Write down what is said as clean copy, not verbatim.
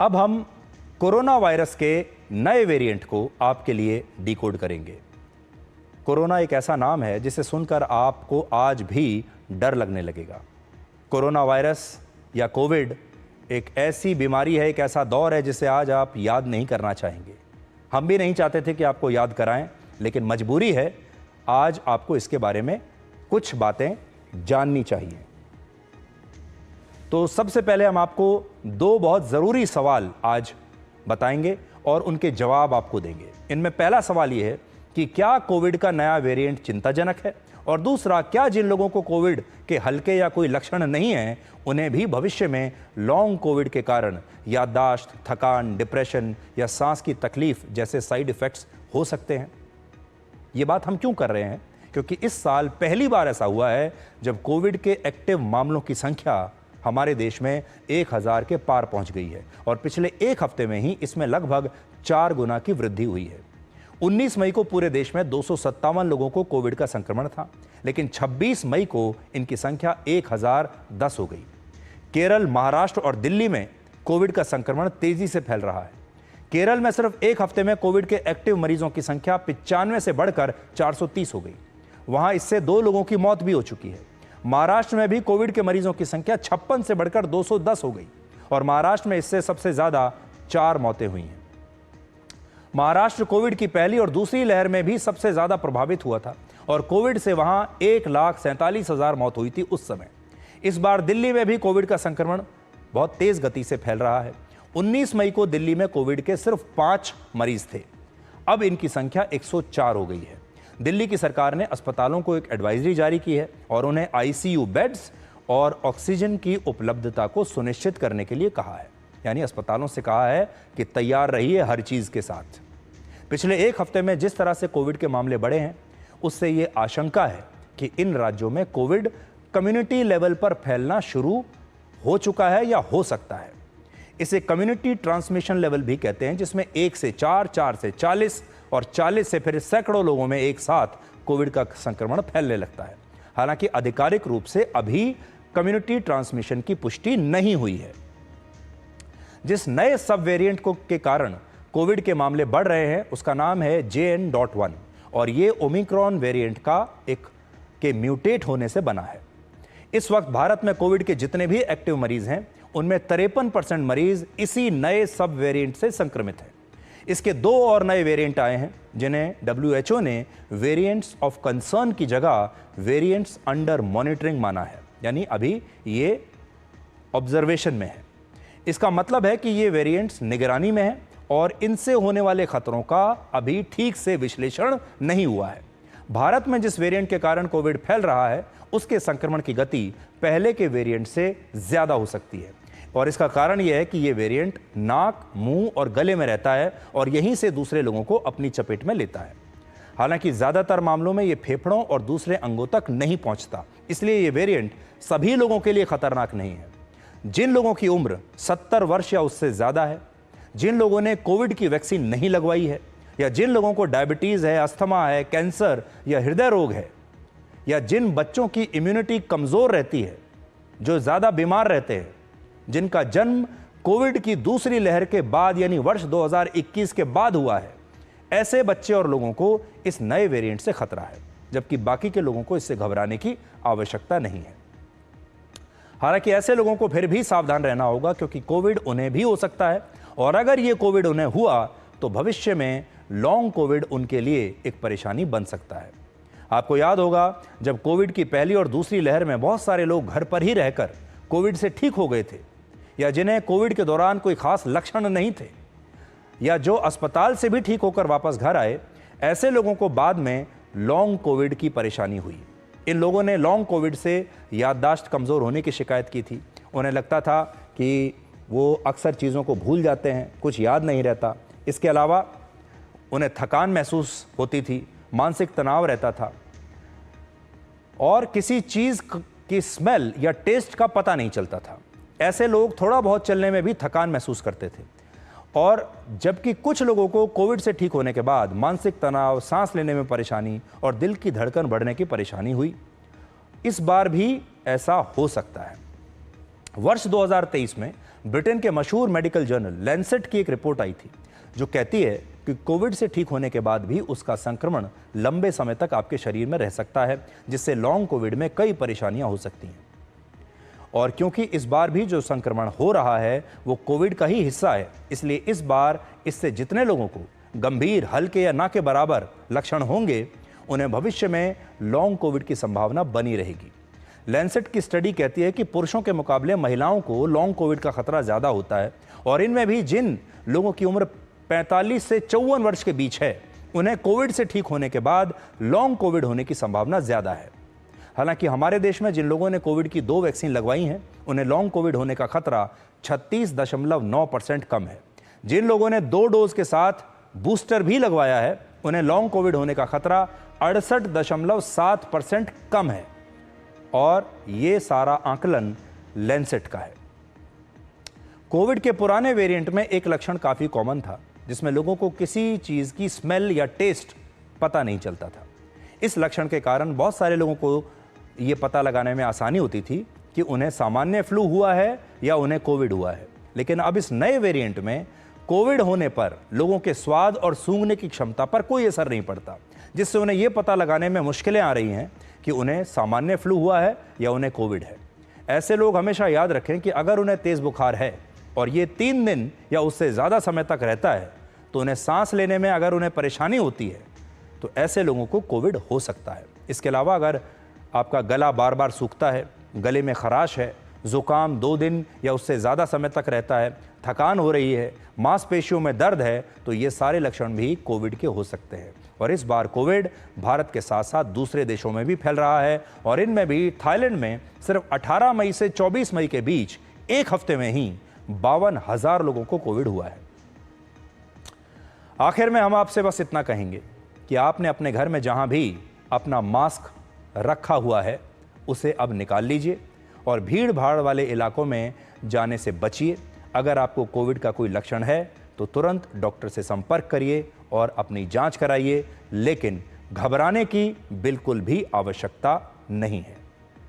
अब हम corona virus के नए वेरिएंट को आपके लिए डिकोड करेंगे। कोरोना एक ऐसा नाम है जिसे सुनकर आपको आज भी डर लगने लगेगा। कोरोना वायरस या कोविड एक ऐसी बीमारी है, एक ऐसा दौर है जिसे आज आप याद नहीं करना चाहेंगे। हम भी नहीं चाहते थे कि आपको याद कराएं, लेकिन मजबूरी है, आज आपको इसके बारे में कुछ बातें जाननी चाहिए। तो सबसे पहले हम आपको दो बहुत ज़रूरी सवाल आज बताएंगे और उनके जवाब आपको देंगे। इनमें पहला सवाल यह है कि क्या कोविड का नया वेरिएंट चिंताजनक है, और दूसरा, क्या जिन लोगों को कोविड के हल्के या कोई लक्षण नहीं हैं उन्हें भी भविष्य में लॉन्ग कोविड के कारण याददाश्त, थकान, डिप्रेशन या सांस की तकलीफ जैसे साइड इफ़ेक्ट्स हो सकते हैं। ये बात हम क्यों कर रहे हैं? क्योंकि इस साल पहली बार ऐसा हुआ है जब कोविड के एक्टिव मामलों की संख्या हमारे देश में 1000 के पार पहुंच गई है, और पिछले एक हफ्ते में ही इसमें लगभग 4 गुना की वृद्धि हुई है। 19 मई को पूरे देश में 257 लोगों को कोविड का संक्रमण था, लेकिन 26 मई को इनकी संख्या 1010 हो गई। केरल, महाराष्ट्र और दिल्ली में कोविड का संक्रमण तेजी से फैल रहा है। केरल में सिर्फ एक हफ्ते में कोविड के एक्टिव मरीजों की संख्या 95 से बढ़कर 430 हो गई। वहां इससे 2 लोगों की मौत भी हो चुकी है। महाराष्ट्र में भी कोविड के मरीजों की संख्या 56 से बढ़कर 210 हो गई, और महाराष्ट्र में इससे सबसे ज्यादा 4 मौतें हुई हैं। महाराष्ट्र कोविड की पहली और दूसरी लहर में भी सबसे ज्यादा प्रभावित हुआ था, और कोविड से वहां 1,47,000 मौत हुई थी उस समय। इस बार दिल्ली में भी कोविड का संक्रमण बहुत तेज गति से फैल रहा है। 19 मई को दिल्ली में कोविड के सिर्फ 5 मरीज थे, अब इनकी संख्या 104 हो गई है। दिल्ली की सरकार ने अस्पतालों को एक एडवाइजरी जारी की है और उन्हें आईसीयू बेड्स और ऑक्सीजन की उपलब्धता को सुनिश्चित करने के लिए कहा है। यानी अस्पतालों से कहा है कि तैयार रहिए हर चीज के साथ। पिछले एक हफ्ते में जिस तरह से कोविड के मामले बढ़े हैं, उससे ये आशंका है कि इन राज्यों में कोविड कम्युनिटी लेवल पर फैलना शुरू हो चुका है या हो सकता है। इसे कम्युनिटी ट्रांसमिशन लेवल भी कहते हैं, जिसमें 1 से 4, 4 से 40 और 40 से फिर सैकड़ों लोगों में एक साथ कोविड का संक्रमण फैलने लगता है। हालांकि आधिकारिक रूप से अभी कम्युनिटी ट्रांसमिशन की पुष्टि नहीं हुई है। जिस नए सब वेरिएंट के कारण कोविड के मामले बढ़ रहे हैं उसका नाम है JN.1, और ये ओमिक्रॉन वेरिएंट के म्यूटेट होने से बना है। इस वक्त भारत में कोविड के जितने भी एक्टिव मरीज हैं उनमें 53% मरीज इसी नए सब वेरिएंट से संक्रमित हैं। इसके 2 और नए वेरिएंट आए हैं जिन्हें WHO ने वेरिएंट्स ऑफ कंसर्न की जगह वेरिएंट्स अंडर मॉनिटरिंग माना है, यानी अभी ये ऑब्जर्वेशन में है। इसका मतलब है कि ये वेरिएंट्स निगरानी में हैं और इनसे होने वाले खतरों का अभी ठीक से विश्लेषण नहीं हुआ है। भारत में जिस वेरिएंट के कारण कोविड फैल रहा है उसके संक्रमण की गति पहले के वेरिएंट से ज्यादा हो सकती है, और इसका कारण यह है कि यह वेरिएंट नाक, मुंह और गले में रहता है और यहीं से दूसरे लोगों को अपनी चपेट में लेता है। हालांकि ज्यादातर मामलों में यह फेफड़ों और दूसरे अंगों तक नहीं पहुंचता, इसलिए यह वेरिएंट सभी लोगों के लिए खतरनाक नहीं है। जिन लोगों की उम्र 70 वर्ष या उससे ज्यादा है, जिन लोगों ने कोविड की वैक्सीन नहीं लगवाई है, या जिन लोगों को डायबिटीज है, अस्थमा है, कैंसर या हृदय रोग है, या जिन बच्चों की इम्यूनिटी कमजोर रहती है, जो ज्यादा बीमार रहते हैं, जिनका जन्म कोविड की दूसरी लहर के बाद यानी वर्ष 2021 के बाद हुआ है, ऐसे बच्चे और लोगों को इस नए वेरिएंट से खतरा है, जबकि बाकी के लोगों को इससे घबराने की आवश्यकता नहीं है। हालांकि ऐसे लोगों को फिर भी सावधान रहना होगा, क्योंकि कोविड उन्हें भी हो सकता है, और अगर ये कोविड उन्हें हुआ तो भविष्य में लॉन्ग कोविड उनके लिए एक परेशानी बन सकता है। आपको याद होगा जब कोविड की पहली और दूसरी लहर में बहुत सारे लोग घर पर ही रहकर कोविड से ठीक हो गए थे, या जिन्हें कोविड के दौरान कोई खास लक्षण नहीं थे, या जो अस्पताल से भी ठीक होकर वापस घर आए, ऐसे लोगों को बाद में लॉन्ग कोविड की परेशानी हुई। इन लोगों ने लॉन्ग कोविड से याददाश्त कमज़ोर होने की शिकायत की थी। उन्हें लगता था कि वो अक्सर चीज़ों को भूल जाते हैं, कुछ याद नहीं रहता। इसके अलावा उन्हें थकान महसूस होती थी, मानसिक तनाव रहता था, और किसी चीज़ की स्मेल या टेस्ट का पता नहीं चलता था। ऐसे लोग थोड़ा बहुत चलने में भी थकान महसूस करते थे। और जबकि कुछ लोगों को कोविड से ठीक होने के बाद मानसिक तनाव, सांस लेने में परेशानी और दिल की धड़कन बढ़ने की परेशानी हुई। इस बार भी ऐसा हो सकता है। वर्ष 2023 में ब्रिटेन के मशहूर मेडिकल जर्नल लैंसेट की एक रिपोर्ट आई थी जो कहती है कि कोविड से ठीक होने के बाद भी उसका संक्रमण लंबे समय तक आपके शरीर में रह सकता है, जिससे लॉन्ग कोविड में कई परेशानियां हो सकती हैं। और क्योंकि इस बार भी जो संक्रमण हो रहा है वो कोविड का ही हिस्सा है, इसलिए इस बार इससे जितने लोगों को गंभीर, हल्के या ना के बराबर लक्षण होंगे, उन्हें भविष्य में लॉन्ग कोविड की संभावना बनी रहेगी। लैंसेट की स्टडी कहती है कि पुरुषों के मुकाबले महिलाओं को लॉन्ग कोविड का खतरा ज़्यादा होता है, और इनमें भी जिन लोगों की उम्र 45 से 54 वर्ष के बीच है, उन्हें कोविड से ठीक होने के बाद लॉन्ग कोविड होने की संभावना ज़्यादा है। हालांकि हमारे देश में जिन लोगों ने कोविड की 2 वैक्सीन लगवाई हैं, उन्हें लॉन्ग कोविड होने का खतरा 36.9% कम है। जिन लोगों ने 2 डोज के साथ बूस्टर भी लगवाया है, उन्हें लॉन्ग कोविड होने का खतरा 68.7% कम है। और ये सारा आंकलन लैंसेट का है। कोविड के पुराने वेरिएंट में एक लक्षण काफ़ी कॉमन था, जिसमें लोगों को किसी चीज़ की स्मेल या टेस्ट पता नहीं चलता था। इस लक्षण के कारण बहुत सारे लोगों को ये पता लगाने में आसानी होती थी कि उन्हें सामान्य फ्लू हुआ है या उन्हें कोविड हुआ है। लेकिन अब इस नए वेरिएंट में कोविड होने पर लोगों के स्वाद और सूंघने की क्षमता पर कोई असर नहीं पड़ता, जिससे उन्हें यह पता लगाने में मुश्किलें आ रही हैं कि उन्हें सामान्य फ्लू हुआ है या उन्हें कोविड है। ऐसे लोग हमेशा याद रखें कि अगर उन्हें तेज़ बुखार है और ये 3 दिन या उससे ज़्यादा समय तक रहता है, तो उन्हें सांस लेने में अगर उन्हें परेशानी होती है, तो ऐसे लोगों को कोविड हो सकता है। इसके अलावा अगर आपका गला बार बार सूखता है, गले में खराश है, ज़ुकाम 2 दिन या उससे ज़्यादा समय तक रहता है, थकान हो रही है, मांसपेशियों में दर्द है, तो ये सारे लक्षण भी कोविड के हो सकते हैं। और इस बार कोविड भारत के साथ साथ दूसरे देशों में भी फैल रहा है, और इनमें भी थाईलैंड में सिर्फ 18 मई से 24 मई के बीच एक हफ्ते में ही 52,000 लोगों को कोविड हुआ है। आखिर में हम आपसे बस इतना कहेंगे कि आपने अपने घर में जहां भी अपना मास्क रखा हुआ है, उसे अब निकाल लीजिए और भीड़ भाड़ वाले इलाकों में जाने से बचिए। अगर आपको कोविड का कोई लक्षण है तो तुरंत डॉक्टर से संपर्क करिए और अपनी जांच कराइए, लेकिन घबराने की बिल्कुल भी आवश्यकता नहीं है।